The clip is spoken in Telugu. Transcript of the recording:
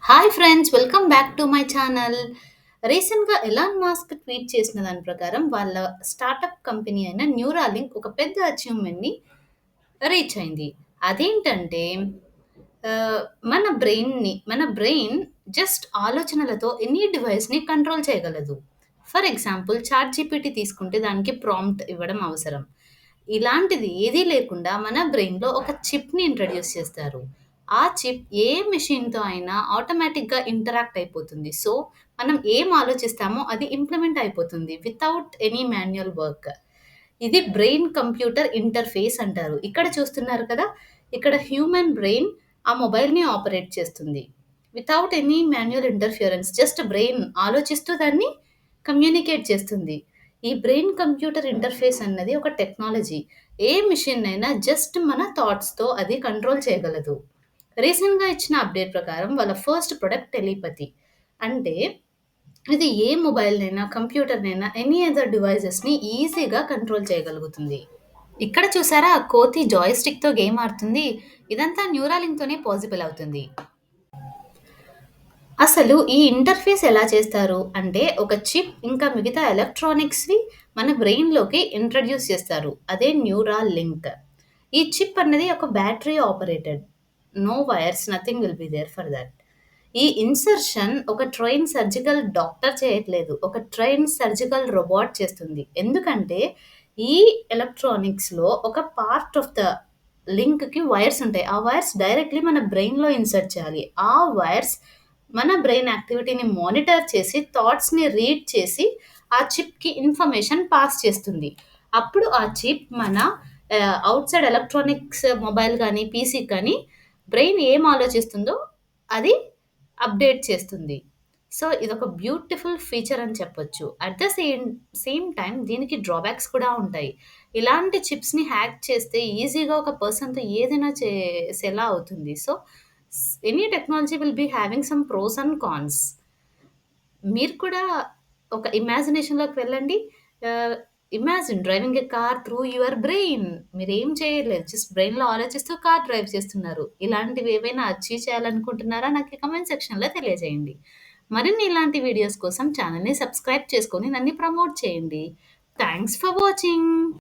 Hi friends! Welcome back to my channel. రీసెంట్‌గా ఎలాన్ మస్క్ ట్వీట్ చేసిన దాని ప్రకారం వాళ్ళ స్టార్టప్ కంపెనీ అయిన న్యూరాలింక్ ఒక పెద్ద అచీవ్‌మెంట్‌ని రీచ్ అయింది. అదేంటంటే మన బ్రెయిన్ జస్ట్ ఆలోచనలతో ఎనీ డివైస్‌ని కంట్రోల్ చేయగలదు. ఫర్ ఎగ్జాంపుల్ చాట్‌జీపీటీ తీసుకుంటే దానికి ప్రాంప్ట్ ఇవ్వడం అవసరం. ఇలాంటిది ఏదీ లేకుండా మన బ్రెయిన్‌లో ఒక చిప్‌ని ఇంట్రొడ్యూస్ చేస్తారు. ఆ చిప్ ఏ మెషిన్‌తో అయినా ఆటోమేటిక్‌గా ఇంటరాక్ట్ అయిపోతుంది. సో, మనం ఏం ఆలోచిస్తామో అది ఇంప్లిమెంట్ అయిపోతుంది వితౌట్ ఎనీ మాన్యుయల్ వర్క్. ఇది బ్రెయిన్ కంప్యూటర్ ఇంటర్ఫేస్ అంటారు. ఇక్కడ చూస్తున్నారు కదా! ఇక్కడ హ్యూమన్ బ్రెయిన్ ఆ మొబైల్‌ని ఆపరేట్ చేస్తుంది. Without any Manuel interference just brain ఆలోచిస్తూ దాన్ని కమ్యూనికేట్ చేస్తుంది. ఈ బ్రెయిన్ కంప్యూటర్ ఇంటర్ఫేస్ అన్నది ఒక టెక్నాలజీ. ఏ మెషిన్ అయినా జస్ట్ మన థాట్స్‌తో అది కంట్రోల్ చేయగలదు. రీసెంట్‌గా ఇచ్చిన అప్‌డేట్ ప్రకారం వాళ్ళ ఫస్ట్ ప్రొడక్ట్ టెలిపతి. అంటే ఇది ఏ మొబైల్‌నైనా, కంప్యూటర్‌నైనా, ఎనీ అదర్ డివైసెస్‌ని ఈజీగా కంట్రోల్ చేయగలుగుతుంది. ఇక్కడ చూసారా కోతి జాయ్ స్టిక్‌తో గేమ్ ఆడుతుంది. ఇదంతా న్యూరాలింక్‌తోనే పాసిబుల్ అవుతుంది. అసలు ఈ ఇంటర్ఫేస్ ఎలా చేస్తారు అంటే, ఒక చిప్ ఇంకా మిగతా ఎలక్ట్రానిక్స్‌ని మన బ్రెయిన్‌లోకి ఇంట్రొడ్యూస్ చేస్తారు. అదే న్యూరల్ లింక్. ఈ చిప్ అన్నది ఒక battery operated. No wires, nothing will be there for that. ఈ ఇన్సర్షన్ ఒక ట్రైన్డ్ సర్జికల్ డాక్టర్ చేయట్లేదు. ఒక ట్రైన్డ్ సర్జికల్ రోబోట్ చేస్తుంది. ఎందుకంటే, ఈ ఎలక్ట్రానిక్స్‌లో ఒక పార్ట్ ఆఫ్ ద లింక్‌కి వైర్స్ ఉంటాయి. ఆ వైర్స్ డైరెక్ట్‌లీ మన బ్రెయిన్‌లో ఇన్సర్ట్ చేయాలి. ఆ వైర్స్ మన బ్రెయిన్ యాక్టివిటీని మానిటర్ చేసి, థాట్స్‌ని రీడ్ చేసి, ఆ చిప్‌కి ఇన్ఫర్మేషన్ పాస్ చేస్తుంది. అప్పుడు ఆ చిప్ మన ఔట్‌సైడ్ ఎలక్ట్రానిక్స్ మొబైల్ గానీ, పీసీ కానీ బ్రెయిన్ ఏం ఆలోచిస్తుందో అది అప్‌డేట్ చేస్తుంది. సో, ఇదొక బ్యూటిఫుల్ ఫీచర్ అని చెప్పొచ్చు. అట్ ద సేమ్ టైమ్ దీనికి డ్రాబ్యాక్స్ కూడా ఉంటాయి. ఇలాంటి చిప్స్‌ని హ్యాక్ చేస్తే ఈజీగా ఒక పర్సన్‌తో ఏదైనా చేసేలా అవుతుంది. So, any technology will be having some pros and cons. మీరు కూడా ఒక ఇమాజినేషన్‌లోకి వెళ్ళండి. Ah, imagine driving a car through your brain. మీరేం చేయలేదు. జస్ట్ బ్రెయిన్‌లో ఆలోచిస్తూ కార్ డ్రైవ్ చేస్తున్నారు. ఇలాంటివి ఏవైనా అచీవ్ చేయాలనుకుంటున్నారా? నాకు కామెంట్ సెక్షన్‌లో తెలియజేయండి. మరిన్ని ఇలాంటి వీడియోస్ కోసం ఛానెల్‌ని సబ్స్క్రైబ్ చేసుకొని నన్ను ప్రమోట్ చేయండి. Thanks for watching.